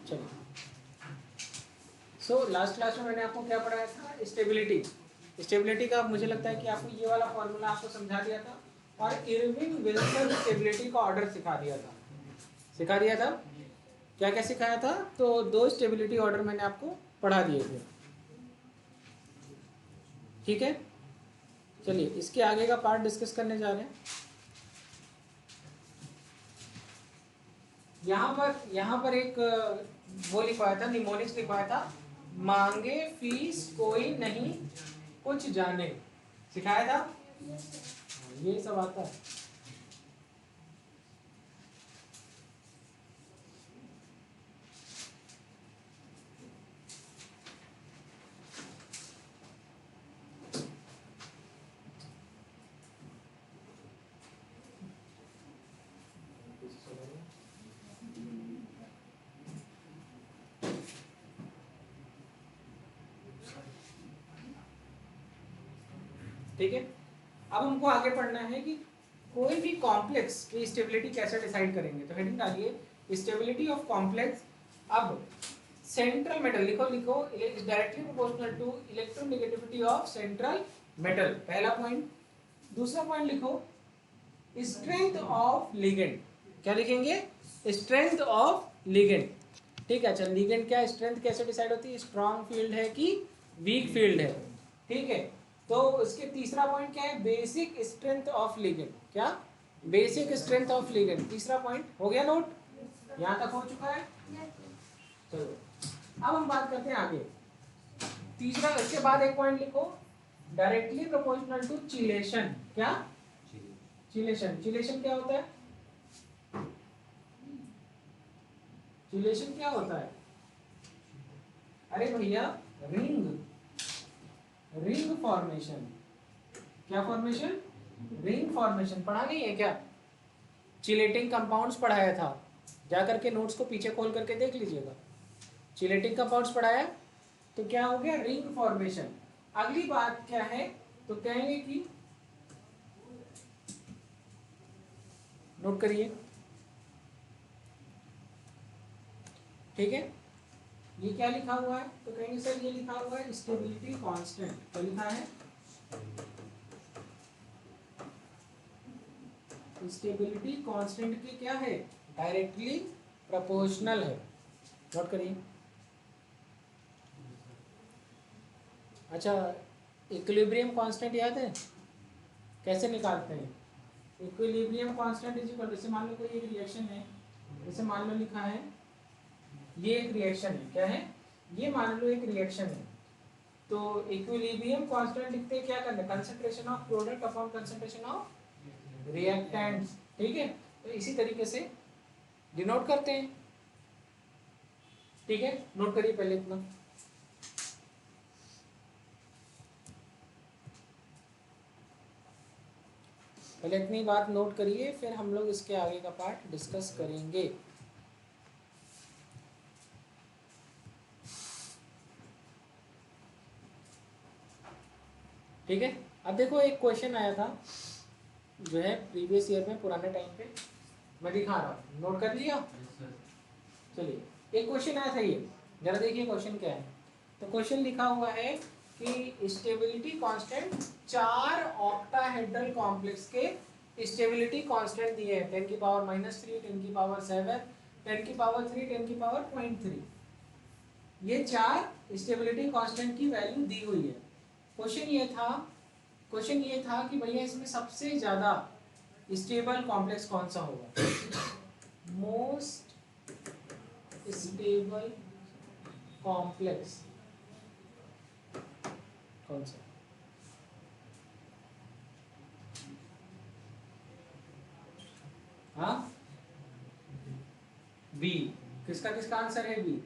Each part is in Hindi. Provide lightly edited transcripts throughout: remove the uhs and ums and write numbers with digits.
चलिए, सो लास्ट क्लास में मैंने आपको क्या पढ़ाया था, स्टेबिलिटी। स्टेबिलिटी का मुझे लगता है कि आपको ये वाला फॉर्मूला आपको समझा दिया था, और इरविंग विल्सन स्टेबिलिटी का ऑर्डर सिखा दिया था। क्या क्या सिखाया था, तो 2 स्टेबिलिटी ऑर्डर मैंने आपको पढ़ा दिए थे। ठीक है, चलिए इसके आगे का पार्ट डिस्कस करने जा रहे हैं। यहाँ पर एक वो लिखवाया था, निमोनिक्स लिखवाया था, मांगे फीस कोई नहीं कुछ जाने, सिखाया था। ये सब आता है। ठीक है, अब हमको आगे पढ़ना है कि कोई भी कॉम्प्लेक्स की स्टेबिलिटी कैसे डिसाइड करेंगे। तो हेडिंग डालिए स्टेबिलिटी ऑफ कॉम्प्लेक्स। अब सेंट्रल मेटल लिखो is directly proportional to electronegativity of central metal, पहला पॉइंट। दूसरा पॉइंट लिखो स्ट्रेंथ ऑफ लिगेंड। क्या लिखेंगे, स्ट्रेंथ ऑफ लिगेंड। ठीक है, अच्छा लिगेंड क्या, स्ट्रेंथ कैसे डिसाइड होती है, स्ट्रॉन्ग फील्ड है कि वीक फील्ड है। ठीक है, तो इसके तीसरा पॉइंट क्या है, बेसिक स्ट्रेंथ ऑफ लिगेंड। क्या, बेसिक स्ट्रेंथ ऑफ लिगेंड, तीसरा पॉइंट हो गया नोट, यहां तक हो चुका है। चलो अब हम बात करते हैं आगे। तीसरा, इसके बाद एक पॉइंट लिखो, डायरेक्टली प्रोपोर्शनल टू चिलेशन। क्या, चिलेशन क्या होता है, चिलेशन क्या होता है, अरे भैया रिंग फॉर्मेशन। क्या फॉर्मेशन, रिंग फॉर्मेशन, पढ़ा नहीं है क्या, चिलेटिंग कंपाउंड्स पढ़ाया था, जा करके नोट्स को पीछे खोल करके देख लीजिएगा। चिलेटिंग कंपाउंड्स पढ़ाया, तो क्या हो गया, रिंग फॉर्मेशन। अगली बात क्या है, तो कहेंगे कि नोट करिए, ठीक है, ये क्या लिखा हुआ है, तो कहेंगे सर ये लिखा हुआ है स्टेबिलिटी कांस्टेंट। क्या लिखा है, स्टेबिलिटी कांस्टेंट की क्या है, डायरेक्टली प्रोपोर्शनल है। नोट करिए। अच्छा, इक्विलिब्रियम कांस्टेंट याद है, कैसे निकालते हैं, इक्विलिब्रियम कांस्टेंट इज इक्वल, जैसे मान लो कोई एक रिएक्शन है, जैसे मान लो लिखा है ये एक रिएक्शन है, क्या है, ये मान लो एक रिएक्शन है, तो इक्विलिब्रियम कांस्टेंट लिखते हैं क्या करना, concentration of product upon concentration of reactants. ठीक है, तो इसी तरीके से डिनोट करते हैं। ठीक है, नोट करिए पहले इतना। पहले इतनी बात नोट करिए, फिर हम लोग इसके आगे का पार्ट डिस्कस करेंगे। ठीक है, अब देखो एक क्वेश्चन आया था जो है प्रीवियस ईयर में, पुराने टाइम पे, मैं दिखा रहा हूँ, नोट कर लिया। चलिए, एक क्वेश्चन आया था, ये जरा देखिए क्वेश्चन क्या है। तो क्वेश्चन लिखा हुआ है कि स्टेबिलिटी कांस्टेंट 4 ऑक्टाहेड्रल कॉम्प्लेक्स के स्टेबिलिटी कांस्टेंट दिए हैं, 10 की पावर -3, 10 की पावर 7, 10 की पावर 3, 10 की पावर 0.3। ये 4 स्टेबिलिटी कांस्टेंट की वैल्यू दी हुई है। क्वेश्चन ये था कि भैया इसमें सबसे ज्यादा स्टेबल कॉम्प्लेक्स कौन सा होगा, मोस्ट स्टेबल कॉम्प्लेक्स कौन सा। हाँ, बी। किसका किसका आंसर है बी,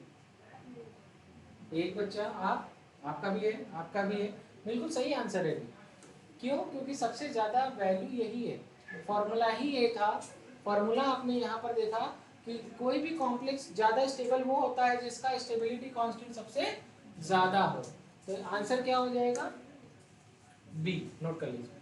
एक बच्चा, आपका भी है, आपका भी है, बिल्कुल सही आंसर है बी। क्यों, क्योंकि सबसे ज्यादा वैल्यू यही है, फॉर्मूला ही ये था। फॉर्मूला आपने यहाँ पर देखा कि कोई भी कॉम्प्लेक्स ज्यादा स्टेबल वो होता है जिसका स्टेबिलिटी कांस्टेंट सबसे ज्यादा हो। तो आंसर क्या हो जाएगा, बी। नोट कर लीजिए।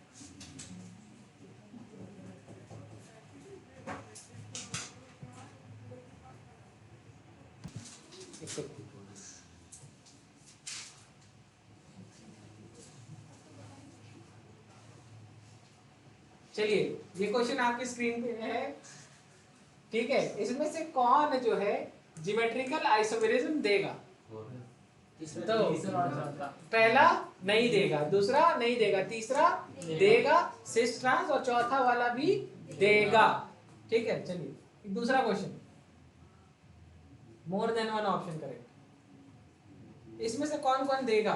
चलिए ये क्वेश्चन आपकी स्क्रीन पे है, ठीक है। इसमें से कौन जो है ज्योमेट्रिकल आइसोमेरिज्म देगा? तो पहला नहीं देगा, दूसरा नहीं देगा, तीसरा देगा, सिस ट्रांस और चौथा वाला भी देगा, ठीक है। चलिए दूसरा question, more than one option correct. इसमें से कौन कौन देगा?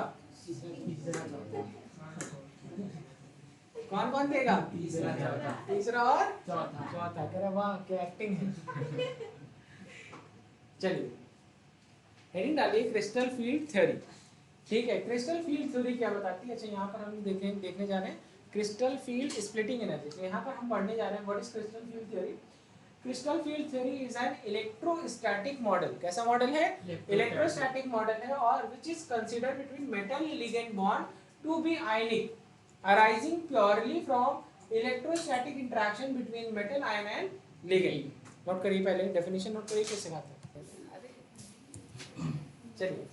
कौन कौन देगा? तीसरा और चौथा। कह रहे वाह क्या एक्टिंग है। चलिए हेडिंग डालिए क्रिस्टल फील्ड थ्योरी, ठीक है। क्रिस्टल फील्ड थ्योरी क्या बताती है? अच्छा यहाँ पर हम देखने जा रहे हैं क्रिस्टल फील्ड स्प्लिटिंग एनर्जी। तो यहाँ पर हम पढ़ने जा रहे हैं what is crystal field theory. Crystal field theory is an electrostatic model. कैसा मॉडल है? इलेक्ट्रोस्टैटिक मॉडल है, और which is considered between metal ligand bond to be ionic, arising purely from electrostatic interaction between metal ion and ligand। Note करिए, पहले डेफिनेशन नोट करिए, कैसे सिखाते हैं। चलिए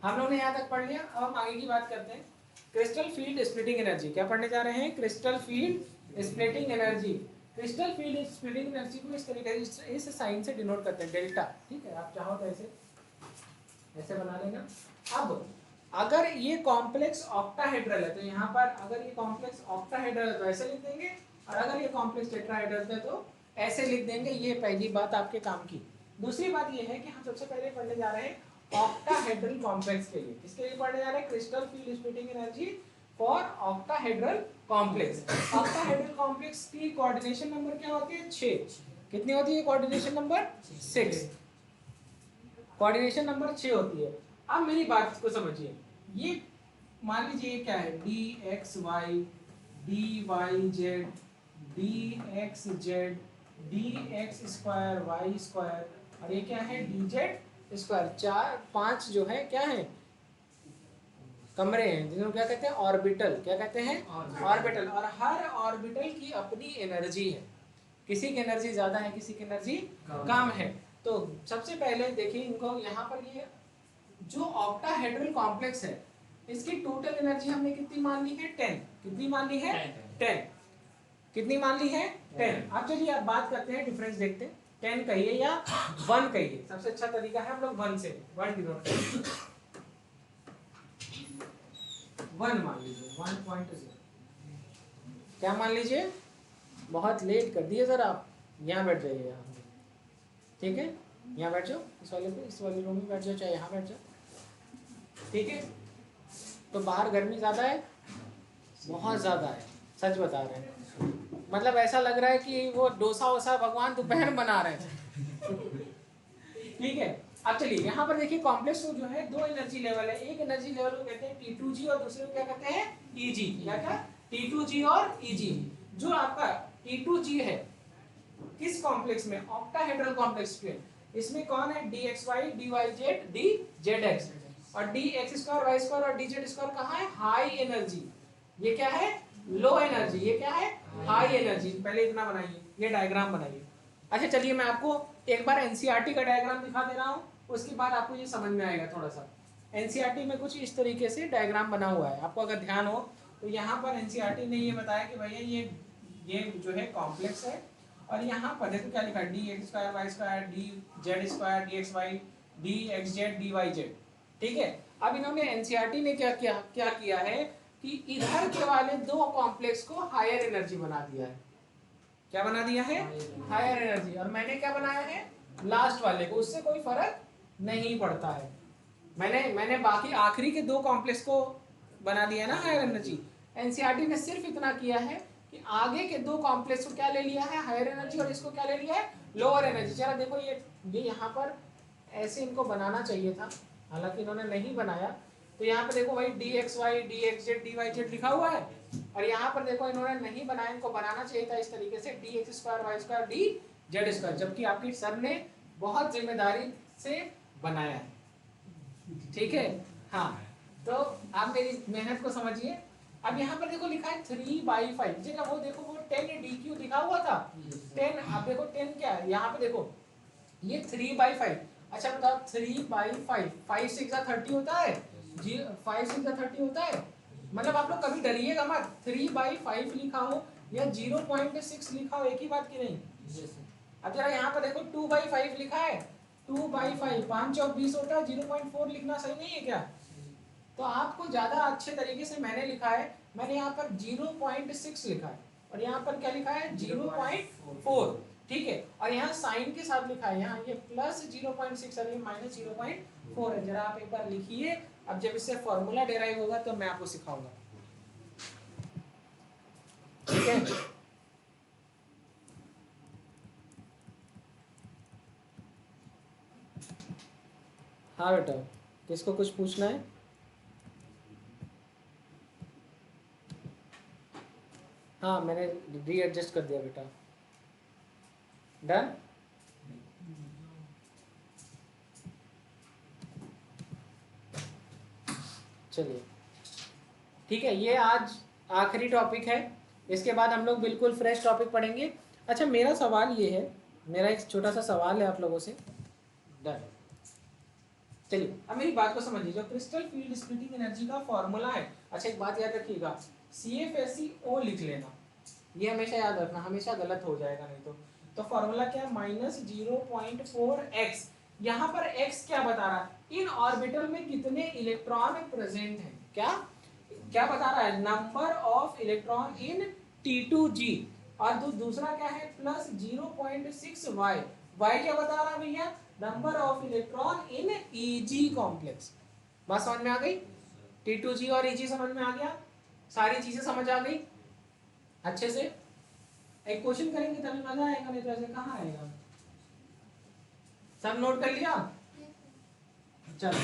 हम लोगों ने यहाँ तक पढ़ लिया, अब हम आगे की बात करते हैं। क्रिस्टल फील्ड स्प्लिटिंग एनर्जी क्या पढ़ने जा रहे हैं? Crystal field splitting energy. Crystal field splitting energy को इस तरीके से इस साइन से डिनोट करते हैं, डेल्टा, ठीक है। आप चाहो तो ऐसे बना लेना। अब अगर ये कॉम्प्लेक्स ऑक्टाहेड्रल है तो यहाँ पर अगर ये कॉम्प्लेक्स ऑक्टाहेड्रल है तो ऐसे लिख देंगे, और अगर ये कॉम्प्लेक्स टेट्राहेड्रल है तो ऐसे लिख देंगे। ये पहली बात आपके काम की। दूसरी बात ये है कि हम सबसे पहले पढ़ने जा रहे हैं ऑक्टाहेड्रल कॉम्प्लेक्स के लिए। किसके लिए पढ़ने जा रहे हैं? Crystal field splitting energy for octahedral complex. Octahedral complex की कोऑर्डिनेशन नंबर क्या होती है? 6। कितनी होती है कोऑर्डिनेशन नंबर? 6। कोऑर्डिनेशन नंबर 6 होती है। अब मेरी बात को समझिए, ये मान लीजिए क्या है? D x y, d y z, d x z, d x square y square, और ये क्या है? D Z square. 4 5 जो है क्या है? कमरे हैं जिनको क्या कहते हैं? ऑर्बिटल। क्या कहते हैं? ऑर्बिटल। और हर ऑर्बिटल की अपनी एनर्जी है, किसी की एनर्जी ज्यादा है, किसी की एनर्जी कम है। तो सबसे पहले देखिए इनको, यहाँ पर ये जो ऑक्टाहेड्रल कॉम्प्लेक्स है इसकी टोटल एनर्जी हमने कितनी मान ली है? 10। कितनी मान ली है? 10। कितनी मान ली है? 10। अब चलिए अब बात करते हैं, डिफरेंस देखते हैं। 10 कहिए या 1 कहिए, सबसे अच्छा तरीका है हम लोग 1 से 1 डिनोट करेंगे। 1 मान लीजिए, 1.0। क्या मान लीजिए? बहुत लेट कर दिए सर आप। यहाँ बैठ जाइए, यहाँ ठीक है, यहाँ बैठ जाओ, इस वाले पे, इस वाले रूम में बैठ जाओ, चाहे यहाँ बैठ जाओ, ठीक है। तो बाहर गर्मी ज्यादा है, बहुत ज्यादा है, सच बता रहे हैं। मतलब ऐसा लग रहा है कि वो डोसा वोसा भगवान दोपहर बना रहे हैं। ठीक है। अब चलिए यहाँ पर देखिए कॉम्प्लेक्स जो है 2 एनर्जी लेवल है। एक एनर्जी लेवल को कहते हैं T2G और दूसरे को क्या कहते हैं? EG। क्या क्या? T2G और EG। जो आपका T2G है किस कॉम्प्लेक्स में? ऑक्टाहेड्रल कॉम्प्लेक्स पे। इसमें कौन है? DXY, DYZ, DZX। और DX2 Y2 और DZ2 कहाँ है? High energy. ये क्या है? Low energy. ये क्या है? High energy. पहले इतना बनाइए, ये डायग्राम बनाइए। अच्छा चलिए मैं आपको एक बार एनसीईआरटी का डायग्राम दिखा दे रहा हूँ, उसके बाद आपको ये समझ में आएगा थोड़ा सा। एनसीईआरटी में कुछ इस तरीके से डायग्राम बना हुआ है, आपको अगर ध्यान हो तो। यहाँ पर एनसीईआरटी ने ये बताया कि भैया ये जो है कॉम्प्लेक्स है, और यहाँ पर देखो क्या लिखा है? DX2 Y2 DZ2 DXY DXZ DYZ। ठीक है। अब इन्होंने एनसीईआरटी ने क्या किया है कि इधर के वाले 2 कॉम्प्लेक्स को हायर एनर्जी बना दिया है। क्या बना दिया है? Higher energy. और मैंने क्या बनाया है? लास्ट वाले को। उससे कोई फर्क नहीं पड़ता है। मैंने बाकी आखिरी के 2 कॉम्प्लेक्स को बना दिया ना हायर एनर्जी। एनसीईआरटी ने सिर्फ इतना किया है कि आगे के 2 कॉम्प्लेक्स को क्या ले लिया है? Higher energy. और इसको क्या ले लिया है? Lower energy. जरा देखो ये यहाँ पर ऐसे इनको बनाना चाहिए था, हालांकि इन्होंने नहीं बनाया। तो यहाँ पर देखो भाई DXY DXZ DYZ लिखा हुआ है, और यहाँ पर देखो इन्होंने नहीं बनाया, इनको बनाना चाहिए था इस तरीके से DX2 Y2 DZ2, जबकि आपके सर ने बहुत जिम्मेदारी से बनाया है। ठीक है। हाँ, तो आप मेरी मेहनत को समझिए। अब यहाँ पर देखो लिखा है 3/5 जगह, वो देखो वो 10 DQ लिखा हुआ था 10। अब देखो 10 क्या है यहाँ पे? देखो ये 3/5, अच्छा बताओ 3/5, 5 6 30 होता है, 5 6 30 होता है। मतलब आप लोग कभी डरिएगा मत, 3/5 लिखा हो या 0.6 लिखा हो, एक ही बात की नहीं। अब जरा यहाँ पर देखो 2/5 लिखा है, 2/5 5 चौक 20 होता है, 0.4 लिखना सही नहीं है क्या? तो आपको ज्यादा अच्छे तरीके से मैंने लिखा है, मैंने यहाँ पर 0.6 लिखा है और यहाँ पर क्या लिखा है 0.4, ठीक है। और यहाँ साइन के साथ लिखा है, यहाँ ये प्लस 0.6 और ये माइनस 0.4 है। जरा आप एक बार लिखिए, अब जब इससे फॉर्मूला डेराइव होगा तो मैं आपको सिखाऊंगा, ठीक है। हाँ बेटा, किसको कुछ पूछना है? हाँ मैंने रीएडजस्ट कर दिया बेटा, डन। चलिए ठीक है, ये आज आखिरी टॉपिक है, इसके बाद हम लोग बिल्कुल फ्रेश टॉपिक पढ़ेंगे। अच्छा मेरा सवाल ये है, मेरा एक छोटा सा सवाल है आप लोगों से, डन। चलिए अब मेरी बात को समझिए, जो क्रिस्टल फील्ड स्प्लिटिंग एनर्जी का फॉर्मूला है, अच्छा एक बात याद रखिएगा, CFSeO लिख लेना, ये हमेशा याद रखना, हमेशा गलत हो जाएगा नहीं तो फॉर्मूला क्या है -0.4x। यहाँ पर x क्या बता रहा है, इन ऑर्बिटल में कितने इलेक्ट्रॉन प्रेजेंट हैं, क्या क्या बता रहा है, number of electron in T2G। और दूसरा क्या है प्लस 0.6y, y क्या बता रहा है भैया, number of electron in EG complex. बात समझ में आ गई, T2G और EG समझ में आ गया, सारी चीजें समझ आ गई अच्छे से। एक क्वेश्चन करेंगे तभी मजा आएगा, नहीं तो ऐसे कहाँ आएगा। सब नोट कर लिया, चलो।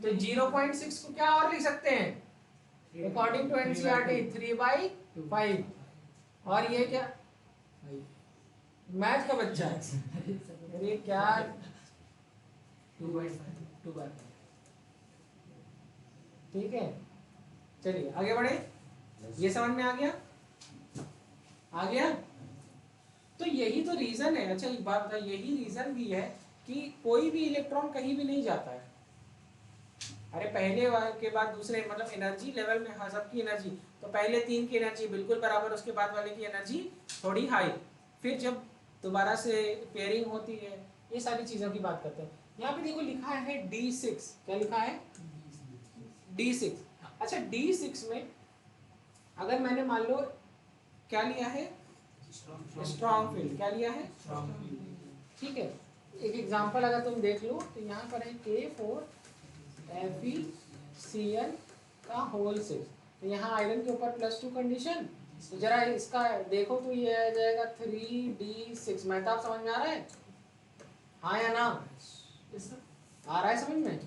तो 0.6 को क्या और लिख सकते हैं, अकॉर्डिंग टू एनसीईआरटी 3/5। और ये क्या, मैथ का बच्चा है, अरे क्या 2/5, ठीक है। चलिए आगे बढ़े, ये समझ में आ गया, आ गया। तो यही तो रीजन है, अच्छा एक बात बताइए, यही रीजन भी है कि कोई भी इलेक्ट्रॉन कहीं भी नहीं जाता है। अरे पहले वाले के बाद दूसरे, मतलब एनर्जी लेवल में, हाँ सबकी एनर्जी, तो पहले 3 की एनर्जी बिल्कुल बराबर, उसके बाद वाले की एनर्जी थोड़ी हाई, फिर जब दोबारा से पेयरिंग होती है, ये सारी चीज़ों की बात करते हैं। यहाँ पे देखो लिखा है D6, क्या लिखा है D6। अच्छा D6 में अगर मैंने मान लो क्या लिया है, स्ट्रॉन्ग फील्ड, क्या लिया है, ठीक है। एक एग्जांपल अगर तुम देख लो तो यहाँ पर है K4FeCl का होल 6, तो यहाँ आयरन के ऊपर +2 कंडीशन, तो जरा इसका देखो तो ये आ जाएगा 3D6। मेहताब समझ में आ रहा है, हाँ या ना, आ रहा है समझ में,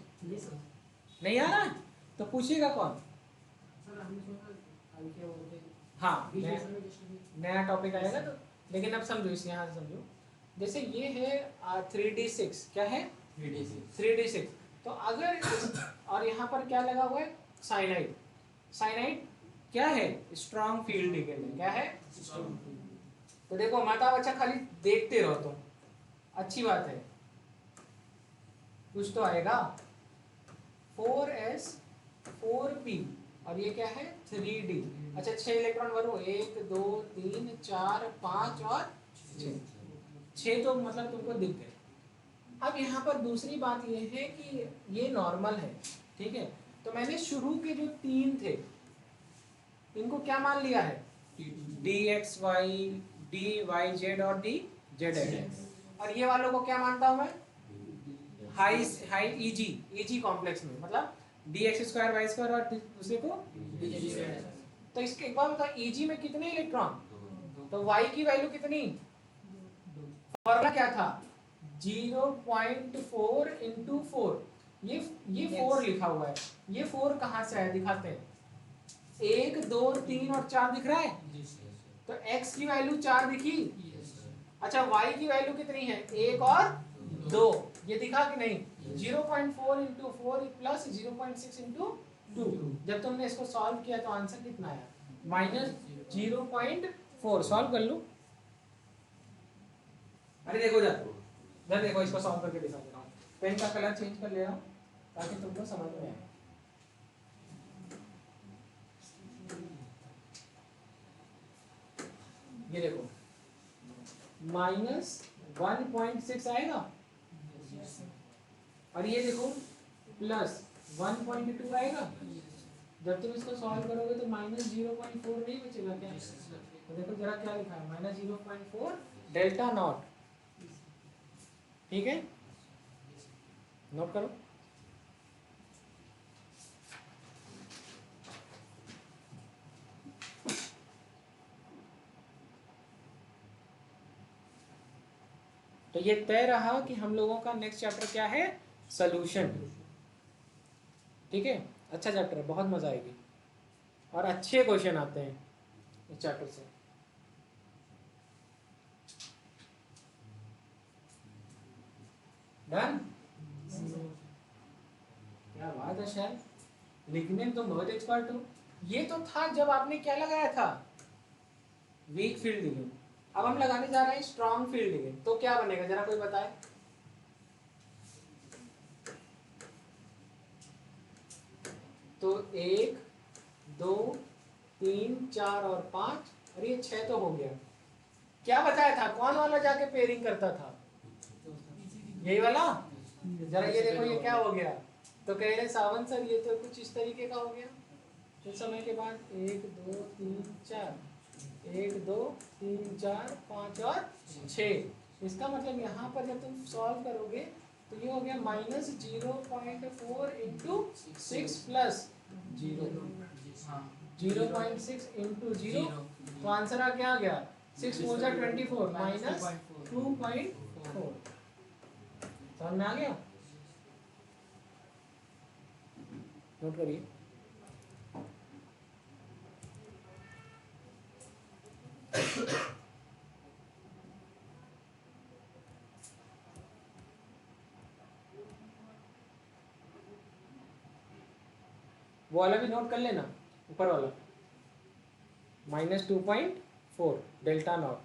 नहीं आ रहा है तो पूछिएगा कौन। हाँ नया टॉपिक आएगा तो, लेकिन अब समझो इसे, यहाँ से समझो, जैसे ये है 3D6, क्या है 3D6, तो अगर और यहाँ पर क्या लगा हुआ है साइनाइड, साइनाइड क्या है स्ट्रॉन्ग फील्ड लिगेंड, क्या है। तो देखो माता बच्चा खाली देखते रहो तुम, अच्छी बात है, कुछ तो आएगा 4s 4p और ये क्या है 3d। अच्छा 6 इलेक्ट्रॉन भरो, 1 2 3 4 5 और 6 तो मतलब तुमको दिख गए। अब यहाँ पर दूसरी बात ये है कि ये नॉर्मल है, ठीक है, तो मैंने शुरू के जो 3 थे इनको क्या मान लिया है DXY DYZ और DZX, और ये वालों को क्या मानता हूं मैं हाई हाई EG कॉम्प्लेक्स में, मतलब DX² Y² और दूसरे को DZ²। तो इसके एक बार बताओ EG में कितने इलेक्ट्रॉन, तो Y की वैल्यू कितनी, फॉर्मूला क्या था 0.4 × 4, ये 4 लिखा हुआ है, ये 4 कहाँ से आया दिखाते हैं, 1 2 3 और 4 दिख रहा है, तो x की वैल्यू 4 दिखी। अच्छा y की वैल्यू कितनी है 1 और 2, ये दिखा कि नहीं, 0.4 × 4 प्लस 0.6 × 2। जब तुमने इसको सॉल्व किया तो आंसर कितना आया -0.4। सॉल्व कर लो, अरे देखो जरा देखो इसको सॉल्व करके दिखा दे रहा हूँ। पेन का कलर चेंज कर ले रहा हूँ ताकि तुमको समझ में आए। ये देखो -1.6 आएगा और ये देखो +1.2 आएगा। जब तुम इसको सॉल्व करोगे तो -0.4 नहीं बचेगा क्या? तो देखो जरा क्या लिखा है, -0.4 डेल्टा नॉट। ठीक है, नोट करो। तो ये तय रहा कि हम लोगों का नेक्स्ट चैप्टर क्या है, सॉल्यूशन। ठीक है, अच्छा चैप्टर है, बहुत मजा आएगी और अच्छे क्वेश्चन आते हैं इस चैप्टर से। डन? क्या बात है शायद, लिखने में तो बहुत एक्सपर्ट हो। ये तो था जब आपने क्या लगाया था, वीक फील्ड लिखिंग। अब हम लगाने जा रहे हैं स्ट्रॉन्ग फील्ड लिखिंग। तो क्या बनेगा जरा कोई बताए? तो 1 2 3 4 और 5 और ये 6 तो हो गया। क्या बताया था, कौन वाला जाके पेयरिंग करता था? यही वाला। जरा ये देखो ये क्या हो गया। तो कह रहे सावन सर ये तो कुछ इस तरीके का हो गया। कुछ समय के बाद 1 2 3 4 1 2 3 4 5 और 6। इसका मतलब यहाँ पर जब तुम सॉल्व करोगे तो ये हो गया -0.4 इंटू 6 प्लस 0, 0.6 इंटू 0। तो आंसर आ क्या गया, 6 4 जा 24 -2.4। समझ में आ गया? नोट करिए। वो वाला भी नोट कर लेना, ऊपर वाला -2.4 डेल्टा नॉट।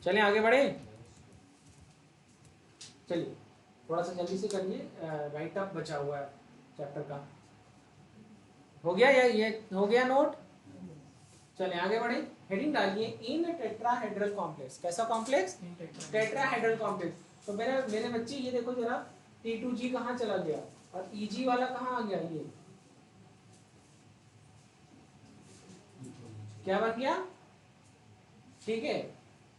चलें आगे बढ़े। चलिए थोड़ा सा जल्दी से करिए, राइट अप बचा हुआ है चैप्टर का। हो गया या ये हो गया नोट? चलें आगे बढ़े। हेडिंग डालिए इन टेट्राहेड्रल कॉम्प्लेक्स। कैसा कॉम्प्लेक्स? Tetrahedral complex. तो मेरे बच्चे ये देखो जरा, T2G कहाँ चला गया और EG वाला कहाँ आ गया? ये क्या बन गया? ठीक है,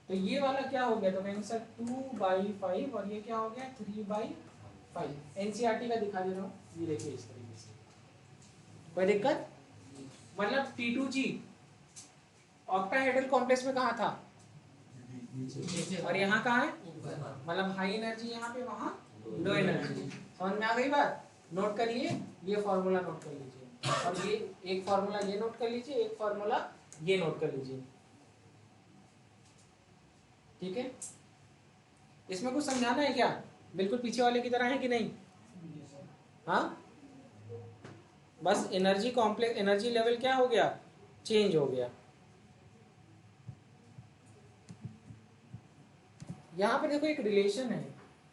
तो ये वाला क्या हो गया? तो कहेंगे सर 2/5 और ये क्या हो गया 3/5। NCERT का दिखा दे रहा हूँ, ये देखिए इस तरीके से। कोई दिक्कत? मतलब T2G ऑक्टाहेड्रल कॉम्प्लेक्स में कहाँ था और यहाँ कहाँ है? मतलब हाई एनर्जी यहाँ पे, वहाँ लो एनर्जी। समझ में आ गई बात? नोट करिए, ये फॉर्मूला नोट कर लीजिए और ये एक फॉर्मूला ये नोट कर लीजिए, एक फॉर्मूला ये नोट कर लीजिए। ठीक है, इसमें कुछ समझाना है क्या? बिल्कुल पीछे वाले की तरह है कि नहीं? हाँ, बस एनर्जी कॉम्प्लेक्स, एनर्जी लेवल क्या हो गया, चेंज हो गया। यहाँ पर देखो एक रिलेशन है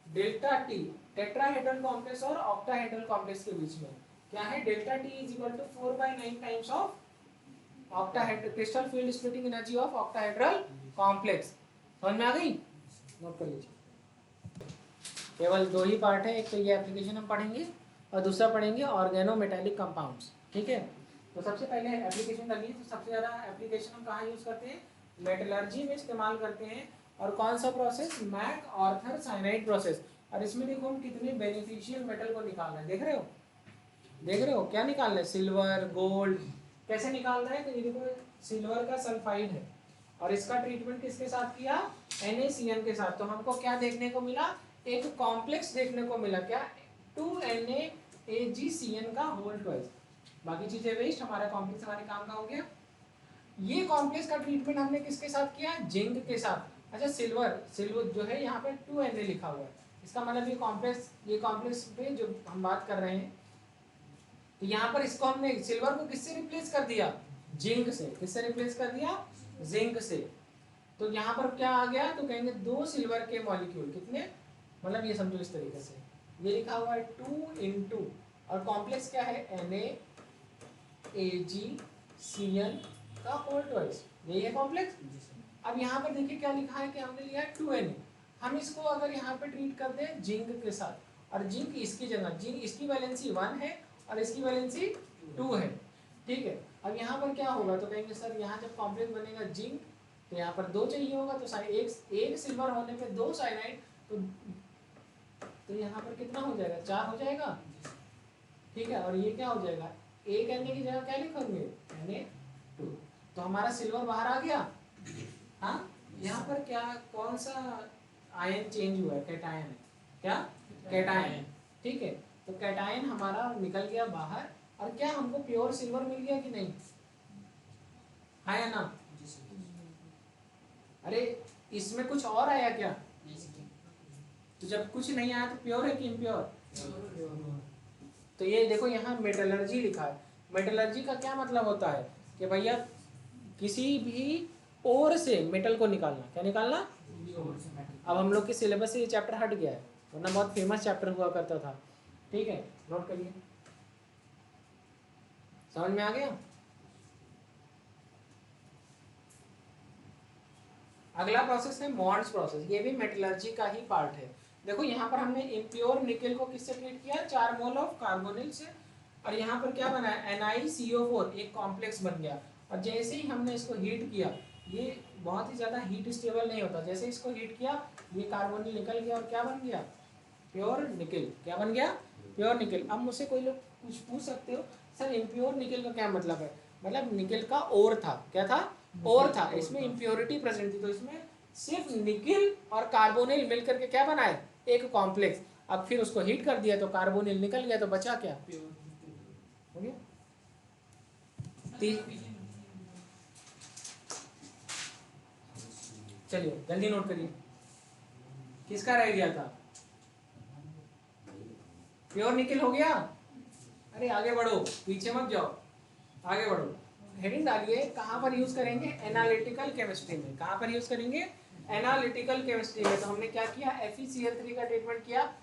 डेल्टा टी टेट्राहेड्रल कॉम्प्लेक्स और ऑक्टाहेड्रल कॉम्प्लेक्स के बीच में। क्या है? Delta t is equal to 4/9 times of octahedral crystal field splitting energy of octahedral complex. समझ में आ गई? नोट कर लीजिए। केवल 2 ही पार्ट है, एक तो ये एप्लीकेशन हम पढ़ेंगे और दूसरा पढ़ेंगे ऑर्गेनोमेटालिक कंपाउंड्स। ठीक है, तो सबसे पहले एप्लीकेशन लगी। तो सबसे ज़्यादा एप्लीकेशन हम कहाँ यूज़ करते हैं? मेटलर्जी में इस्तेमाल करते हैं। और कौन सा process? MacArthur cyanide process. और इसमें देखो हम कितने बेनिफिशियल मेटल को निकाल रहे हैं, देख रहे हो? देख रहे हो क्या निकाल रहे हैं? Silver, gold. कैसे निकाल रहे हैं? तो ये देखो सिल्वर का सल्फाइड है और इसका ट्रीटमेंट किसके साथ किया? NaCN के साथ। तो हमको क्या देखने को मिला? एक कॉम्प्लेक्स देखने को मिला। क्या? 2NaAgCN का होल 12। बाकी चीजें वेस्ट, हमारा कॉम्प्लेक्स हमारे काम का हो गया। ये कॉम्प्लेक्स का ट्रीटमेंट हमने किसके साथ किया? जिंक के साथ। अच्छा, सिल्वर जो है यहाँ पे 2Na लिखा हुआ है, इसका मतलब ये कॉम्प्लेक्स पे जो हम बात कर रहे हैं, तो यहाँ पर इसको हमने सिल्वर को किससे रिप्लेस कर दिया? जिंक से। किससे रिप्लेस कर दिया? जिंक से। तो यहाँ पर क्या आ गया? तो कहेंगे 2 सिल्वर के मॉलिक्यूल, कितने? मतलब ये समझो इस तरीके से, ये लिखा हुआ है 2 इंटू, और कॉम्प्लेक्स क्या है NaAgCl का होल ट्वाइस, यही है कॉम्प्लेक्स। अब यहाँ पर देखिए क्या लिखा है कि हमने लिया है 2Na, हम इसको अगर यहाँ पे ट्रीट कर दें जिंक के साथ, और जिंक इसकी जगह, जिंक इसकी वैलेंसी 1 है और इसकी वैलेंसी 2 है, ठीक है। अब यहाँ पर क्या होगा, तो कहेंगे सर यहाँ जब कॉम्प्लेक्स बनेगा जिंक तो यहाँ पर 2 चाहिए होगा, तो एक सिल्वर होने पे 2 साइनाइड, तो यहाँ पर कितना हो जाएगा, 4 हो जाएगा, ठीक है। और ये क्या हो जाएगा, एक Na की जगह क्या लिखेंगे Na2, तो हमारा सिल्वर बाहर आ गया। हाँ, यहाँ पर क्या, कौन सा आयन चेंज हुआ है, कैटायन है, क्या कैटायन, ठीक है। तो कैटायन हमारा निकल गया बाहर, और क्या हमको प्योर सिल्वर मिल गया कि नहीं, हाँ या ना। अरे इसमें कुछ और आया क्या, तो जब कुछ नहीं आया तो प्योर है कि इम्प्योर, तो ये देखो यहाँ मेटलर्जी लिखा है। मेटलर्जी का क्या मतलब होता है कि भैया किसी भी ओर से मेटल को निकालना, क्या निकालना। अब हम लोग के सिलेबस से ये चैप्टर हट गया है, वरना बहुत फेमस चैप्टर हुआ करता था, ठीक है, नोट करिए, समझ में आ गया। अगला प्रोसेस है मॉन्ड्स प्रोसेस, ये भी मेटलर्जी का ही पार्ट है। देखो यहाँ पर हमने इम्प्योर निकेल को किससे ट्रीट किया, 4 मोल ऑफ कार्बोनिल से, और यहाँ पर क्या बना है NiCO4, एक कॉम्प्लेक्स बन गया। और जैसे ही हमने इसको हीट किया, ये बहुत ही ज़्यादा हीट स्टेबल नहीं होता, जैसे इसको हीट किया ये कार्बोनिल निकल गया और क्या बन गया, प्योर निकेल। क्या बन गया, प्योर निकेल। अब मुझसे कोई लोग कुछ पूछ सकते हो, सर इम्प्योर निकेल का क्या मतलब है, मतलब निकेल का और था, क्या था, और था, इसमें इम्प्योरिटी प्रेजेंट थी, तो इसमें सिर्फ निकेल और कार्बोनिल मिलकर के क्या बनाए, एक कॉम्प्लेक्स। अब फिर उसको हीट कर दिया तो कार्बोनिल निकल गया, तो बचा क्या, हो गया। चलिए जल्दी नोट करिए, किसका रह गया था, प्योर निकेल हो गया। अरे आगे बढ़ो, पीछे मत जाओ, आगे बढ़ो। हेडिंग डालिए, कहाँ पर यूज करेंगे, एनालिटिकल केमिस्ट्री में। कहाँ पर यूज करेंगे, एनालिटिकल केमिस्ट्री में। तो हमने क्या किया, FeCl3 का ट्रीटमेंट किया,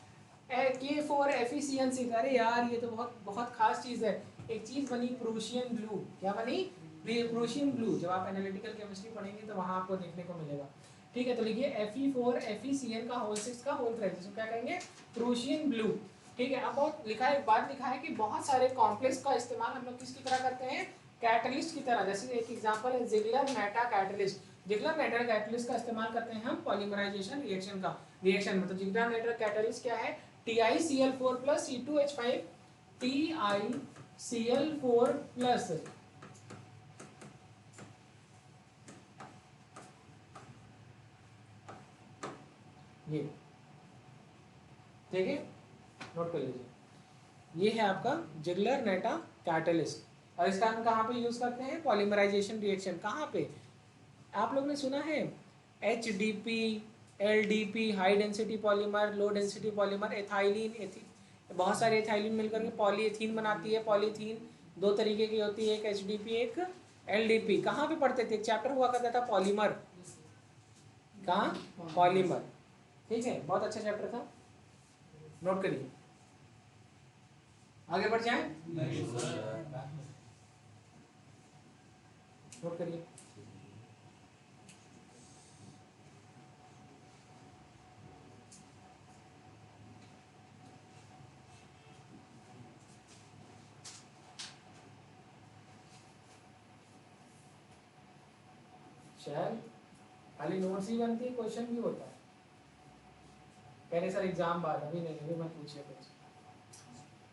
K4FeCN6। अरे यार ये तो बहुत बहुत खास चीज है, एक चीज बनी प्रूशियन ब्लू। क्या बनी, प्रूशियन ब्लू। जब आप एनालिटिकल केमिस्ट्री पढ़ेंगे तो वहां आपको देखने को मिलेगा, ठीक है। तो लिखिए Fe4FeCN का होल 6 का होल 3, जिसको क्या कहेंगे, प्रूशियन ब्लू, ठीक है। अब बहुत लिखा है, एक बात लिखा है कि बहुत सारे कॉम्प्लेक्स का इस्तेमाल हम लोग किसकी तरह करते हैं, कैटलिस्ट की तरह। जैसे एक एग्जांपल है Ziegler meta catalyst. Ziegler meta catalyst का इस्तेमाल करते हैं हम पॉलीमराइजेशन रिएक्शन का, रिएक्शन में। तो जिगलर मेटा कैटलिस्ट क्या है, TiCl4 plus C2H5, TiCl4 plus, ये ठीक है, नोट कर लीजिए, ये है आपका जिगलर नेटा कैटलिस्ट। और इसका हम कहाँ पे यूज करते हैं, पॉलीमराइजेशन रिएक्शन। कहाँ पे, आप लोग ने सुना है HDP, LDP, high density polymer, low density polymer, ethylene, बहुत सारे एथाइलिन मिलकर के पॉलीएथीन बनाती है। पॉलीथीन 2 तरीके की होती है, एक HDP एक LDP। कहाँ पे पढ़ते थे, एक चैप्टर हुआ करता था पॉलीमर, कहाँ, पॉलीमर, ठीक है, बहुत अच्छा चैप्टर था, नोट करिए। आगे बढ़ जाए, नोट करिए। शायद खाली नोट्स ही बनती है, क्वेश्चन भी होता है। पहले सर एग्जाम बाद, अभी नहीं, अभी मत पूछिए कुछ,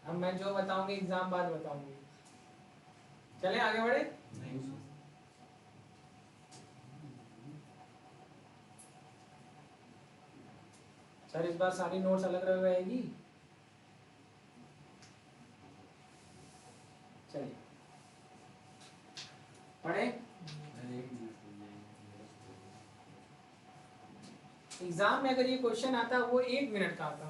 अब मैं जो बताऊंगी एग्जाम बाद बताऊंगी। चले आगे बढ़े, सर इस बार सारी नोट्स अलग अलग रहेगी। चलिए पढ़े, एग्जाम में अगर ये क्वेश्चन आता वो 1 मिनट का आता,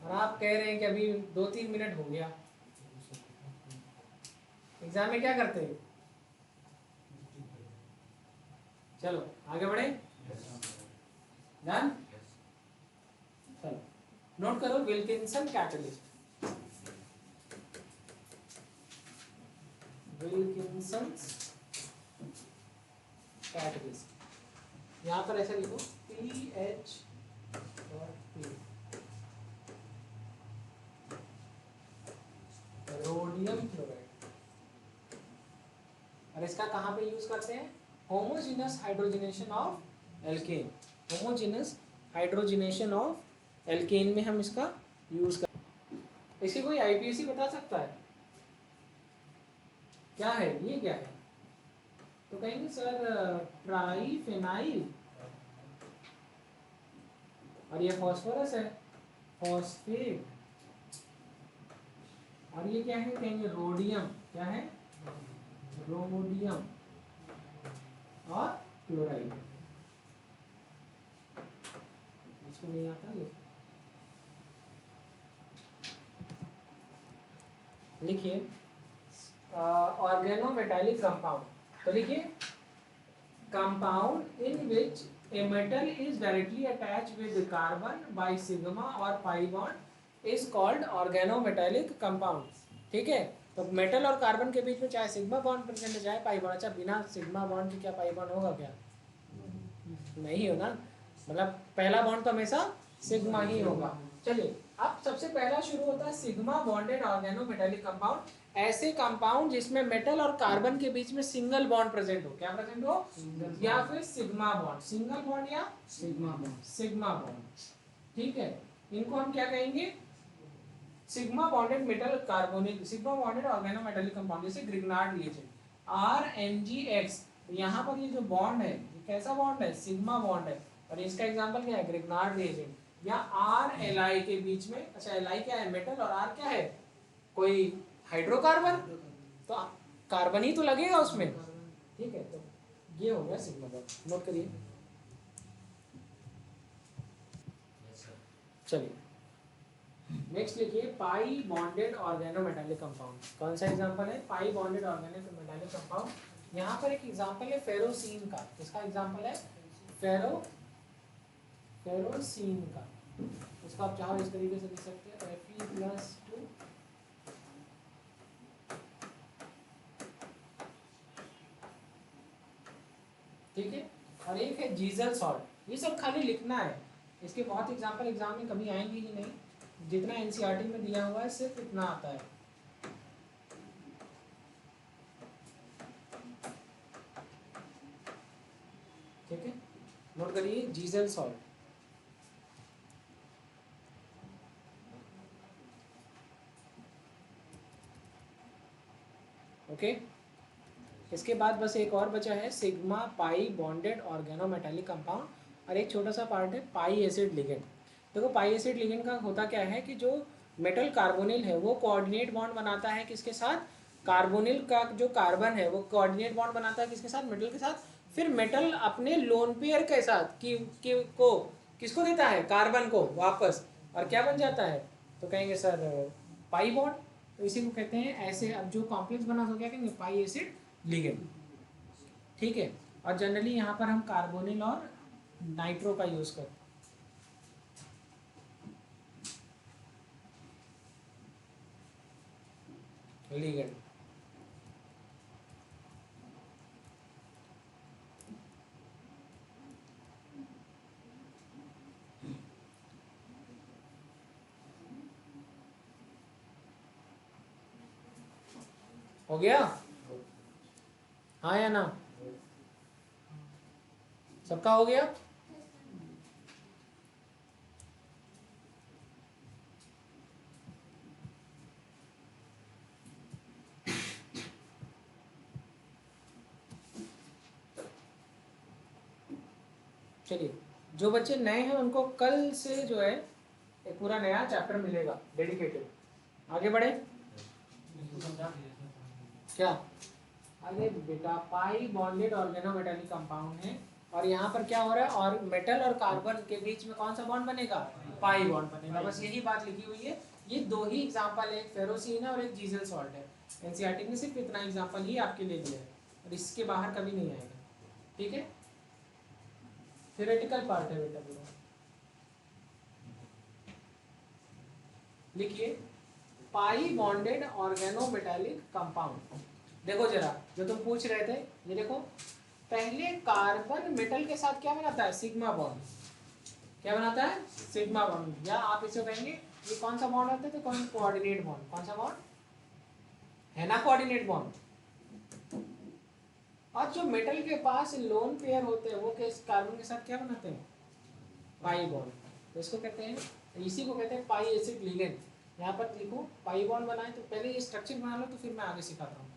और आप कह रहे हैं कि अभी 2-3 मिनट हो गया। एग्जाम में क्या करते हैं, चलो आगे बढ़े, डन। चलो नोट करो, विल्किंसन कैटलिस्ट, विल्किंसन कैटलिस्ट, यहाँ पर ऐसे लिखो PH और P, रोडियम क्लोराइड। और इसका कहाँ पे यूज करते हैं? Homogeneous hydrogenation of alkene, homogeneous hydrogenation of alkene में हम इसका यूज कर। इसकी कोई आईपीएसी बता सकता है क्या है, ये क्या है? तो कहेंगे सर ट्राइफेनाइल, और ये फॉस्फोरस है, फॉस्फेट, और ये क्या है? कहेंगे रोडियम, क्या है? रोडियम और क्लोराइड। इसको नहीं आता ये, लिखिए ऑर्गेनोमेटालिक कंपाउंड। तो लिखिए compound in which a metal is directly attached with carbon by sigma और pi bond is called organometallic compound. ठीक है, तो मेटल और कार्बन के बीच में चाहे सिग्मा बॉन्ड प्रेजेंट है चाहे पाई बॉन्ड। अच्छा, बिना सिग्मा बॉन्ड के क्या पाई बॉन्ड होगा क्या? नहीं होगा, मतलब पहला बॉन्ड तो हमेशा सिग्मा ही होगा। चलिए अब सबसे पहला शुरू होता है सिग्मा बॉन्डेड ऑर्गेनोमेटालिक कंपाउंड, ऐसे कंपाउंड जिसमें मेटल और कार्बन के बीच में सिंगल बॉन्ड प्रेजेंट हो। क्या प्रेजेंट हो? या फिर सिग्मा बॉन्ड, सिंगल बॉन्ड या सिग्मा बॉन्ड, सिग्मा बॉन्ड। ठीक है, इनको हम क्या कहेंगे? Sigma bonded metal carbonic, sigma bonded organometallic compound, जैसे ग्रिग्नार्ड रिएजेंट RMgX। यहाँ पर ये जो बॉन्ड है ये कैसा बॉन्ड है? सिग्मा बॉन्ड है, और इसका एग्जांपल क्या है? Grignard reagent. या RLi के बीच में, अच्छा Li क्या है? मेटल, और R क्या है? कोई हाइड्रोकार्बन, तो कार्बन ही तो लगेगा उसमें। ठीक है, तो ये हो गया सिग्मा बॉन्ड, नोट करिए। चलिए नेक्स्ट लिखिए पाई बॉन्डेड ऑर्गेनोमेटालिक कंपाउंड। कौन सा एग्जांपल है? पाई बॉन्डेड ऑर्गेनोमेटालिक कंपाउंड। यहाँ पर एक एग्जांपल है फेरोसीन का। किसका एग्जांपल है? फेरोसीन का। इसका आप चाहो इस तरीके से लिख सकते हैं Fe+2 ठीक है, और एक है जीजल सॉल्ट। ये सब खाली लिखना है, इसके बहुत एग्जांपल एग्जाम में कभी आएंगे ही नहीं, जितना एनसीईआरटी में दिया हुआ है सिर्फ इतना आता है। ठीक है, नोट करिए जीजल सॉल्ट। ओके, इसके बाद बस एक और बचा है sigma pi bonded organometallic compound, और एक छोटा सा पार्ट है पाई एसिड लिगेंड। देखो पाई एसिड लिगेंड का होता क्या है कि जो मेटल कार्बोनिल है वो कोऑर्डिनेट बॉन्ड बनाता है किसके साथ? कार्बोनिल का जो कार्बन है वो कोऑर्डिनेट बॉन्ड बनाता है किसके साथ? मेटल के साथ। फिर मेटल अपने लोन पेयर के साथ को किसको देता है? कार्बन को वापस, और क्या बन जाता है? तो कहेंगे सर पाई बॉन्ड। तो इसी को कहते हैं ऐसे। अब जो कॉम्प्लेक्स बना तो क्या कहेंगे? पाई एसिड लिगेंड। ठीक है, और जनरली यहाँ पर हम कार्बोनिल और नाइट्रो का यूज करते हैं। लिगेंड हो गया? हाँ या ना? सबका हो गया? चलिए, जो बच्चे नए हैं उनको कल से जो है एक पूरा नया चैप्टर मिलेगा डेडिकेटेड। आगे बढ़े क्या? अरे बेटा पाई बॉन्डेड ऑर्गेनोमेटालिक कंपाउंड है, और यहाँ पर क्या हो रहा है? और मेटल और कार्बन के बीच में कौन सा बॉन्ड बनेगा? पाई बॉन्ड बनेगा। बस यही बात लिखी हुई है। ये दो ही एग्जांपल है, एक फेरोसीन है और एक जीजल सॉल्ट है। एनसीईआरटी ने सिर्फ इतना एग्जांपल ही आपके लिए दिया है, और इसके बाहर कभी नहीं आएगा। ठीक है, थ्योरेटिकल पार्ट है बेटा पूरा। लिखिए पाई बॉन्डेड ऑर्गेनोमेटालिक कंपाउंड। देखो जरा जो तुम पूछ रहे थे, ये देखो पहले कार्बन मेटल के साथ क्या बनाता है, सिग्मा बॉन्ड। क्या बनाता है, सिग्मा बॉन्ड, या आप इसे कहेंगे ये कौन सा बॉन्ड होता है, तो कौन कोऑर्डिनेट बॉन्ड, कौन सा बॉन्ड है ना, कोऑर्डिनेट बॉन्ड। और जो मेटल के पास लोन पेयर होते हैं वो किस कार्बन के साथ क्या बनाते हैं, पाई बॉन्ड। तो इसको कहते हैं, इसी को कहते हैं पाई एसिड लिगेंड। यहाँ पर लिखो पाई बॉन्ड बनाए, तो पहले ये स्ट्रक्चर बना लो तो फिर मैं आगे सिखाता हूँ।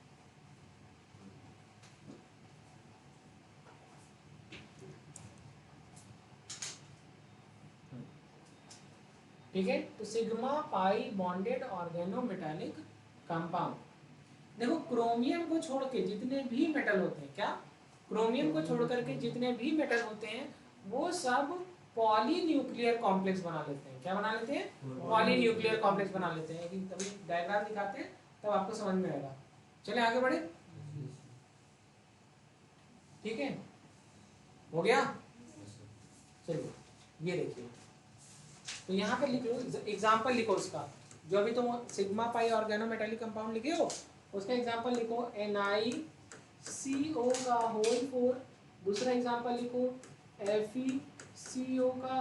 ठीक है, तो sigma pi bonded organometallic compound. देखो क्रोमियम को छोड़ के जितने भी मेटल होते हैं, क्या क्रोमियम को छोड़ करके जितने भी मेटल होते हैं वो सब पॉलीन्यूक्लियर कॉम्प्लेक्स बना लेते हैं। क्या बना लेते हैं, पॉलीन्यूक्लियर कॉम्प्लेक्स बना लेते हैं। लेकिन तभी डायग्राम दिखाते हैं तब आपको समझ में आएगा। चले आगे बढ़े, ठीक है, हो गया। चलिए ये देखिए, तो यहाँ पे लिख लो, एग्जाम्पल लिखो उसका, जो अभी तुम सिग्मा पाई ऑर्गेनोमेटालिक कंपाउंड लिखे हो उसका एग्जाम्पल लिखो NiCO का होल 4। दूसरा एग्जाम्पल लिखो FeCO का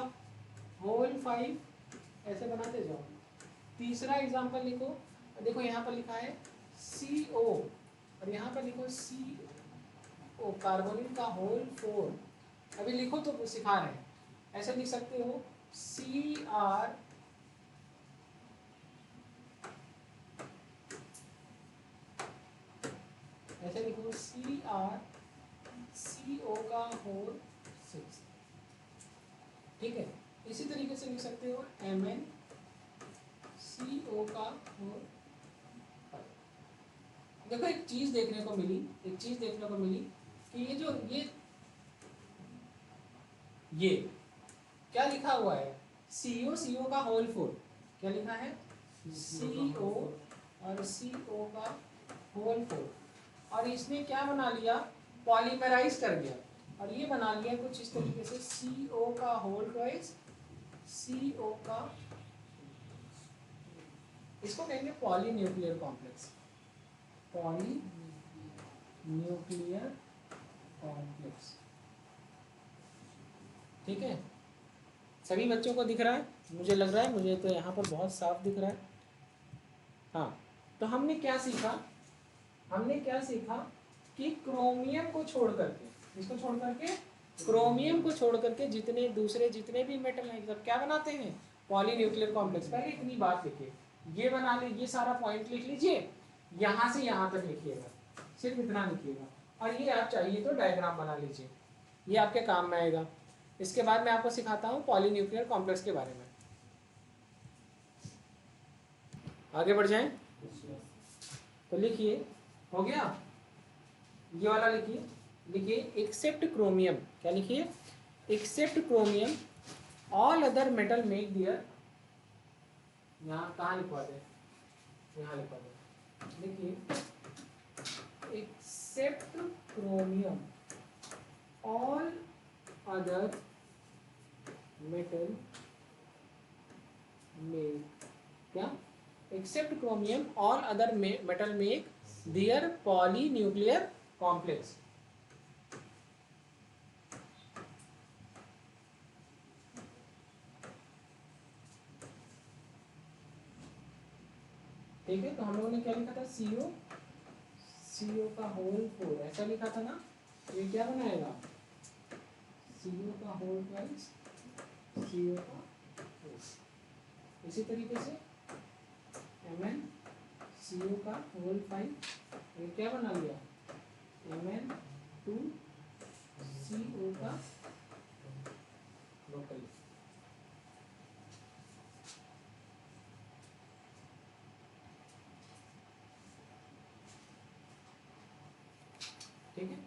होल 5, ऐसे बनाते जाओ। तीसरा एग्जाम्पल लिखो, देखो यहाँ पर लिखा है CO और यहाँ पर लिखो CO कार्बोनिल का होल 4। अभी लिखो तो सिखा रहे हैं, ऐसे लिख सकते हो CR ऐसे लिखो CrCO का होल 6। ठीक है, इसी तरीके से लिख सकते हो MnCO का होल 5। देखो एक चीज देखने को मिली, कि ये क्या लिखा हुआ है, CO का होल 4। क्या लिखा है, CO और CO का होल 4। और इसने क्या बना लिया, पॉलीमराइज कर दिया और ये बना लिया कुछ इस तरीके से CO का होल ट्वाइस CO का, इसको कहेंगे पॉलीन्यूक्लियर कॉम्प्लेक्स, पॉलीन्यूक्लियर कॉम्प्लेक्स। ठीक है, सभी बच्चों को दिख रहा है, मुझे लग रहा है, मुझे तो यहाँ पर बहुत साफ दिख रहा है। हाँ, तो हमने क्या सीखा, कि क्रोमियम को छोड़ करके, इसको छोड़ करके, क्रोमियम को छोड़ करके जितने भी मेटल हैं सब क्या बनाते हैं, पॉलीन्यूक्लियर कॉम्प्लेक्स। पहले इतनी बात लिखिए, ये बना लीजिए, ये सारा पॉइंट लिख लीजिए, यहाँ से यहाँ तक लिखिएगा, सिर्फ इतना लिखिएगा। और ये आप चाहिए तो डायग्राम बना लीजिए, ये आपके काम में आएगा। इसके बाद मैं आपको सिखाता हूँ पॉलीन्यूक्लियर कॉम्प्लेक्स के बारे में। आगे बढ़ जाएं, तो लिखिए, हो गया, ये वाला लिखिए एक्सेप्ट क्रोमियम। क्या लिखिए, except chromium all other metal make their, यहाँ कहाँ लिखवा दे, यहाँ लिखवा दे, लिखिए except chromium all other metal make, क्या, except chromium all other metal make their polynuclear complex. ठीक है, तो हम लोगों ने क्या लिखा था, CO का होल 4 ऐसा लिखा था ना, ये क्या बनाएगा, CO का होल ट्वाइस CO का 4। इसी तरीके से MnCO का होल 5, ये क्या बना लिया, Mn2CO का लोकल। ठीक है,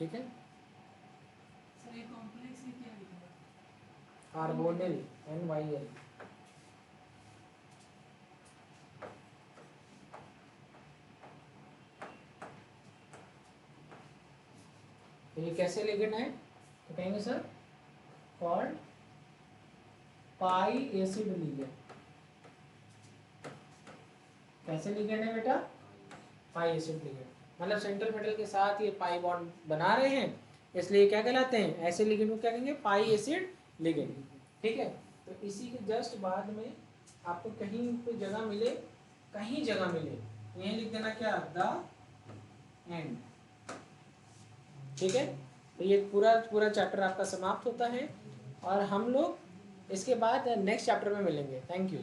ठीक है, सर ये कॉम्प्लेक्स में क्या लिखा है? Carbonyl NyL। तो ये कैसे लिगेंड है, तो कहेंगे सर कॉल्ड पाई एसिड लिगेंड। कैसे लिगेंड है बेटा, पाई एसिड लिगेंड, मतलब सेंट्रल मेटल के साथ ये पाई बॉन्ड बना रहे हैं, इसलिए क्या कहलाते हैं, ऐसे लिगेंड को क्या कहेंगे, पाई एसिड लिगेंड। ठीक है, तो इसी के जस्ट बाद में आपको कहीं पे जगह मिले, कहीं जगह मिले, यहीं लिख देना क्या, द एंड। ठीक है, तो ये पूरा पूरा चैप्टर आपका समाप्त होता है और हम लोग इसके बाद नेक्स्ट चैप्टर में मिलेंगे। Thank you.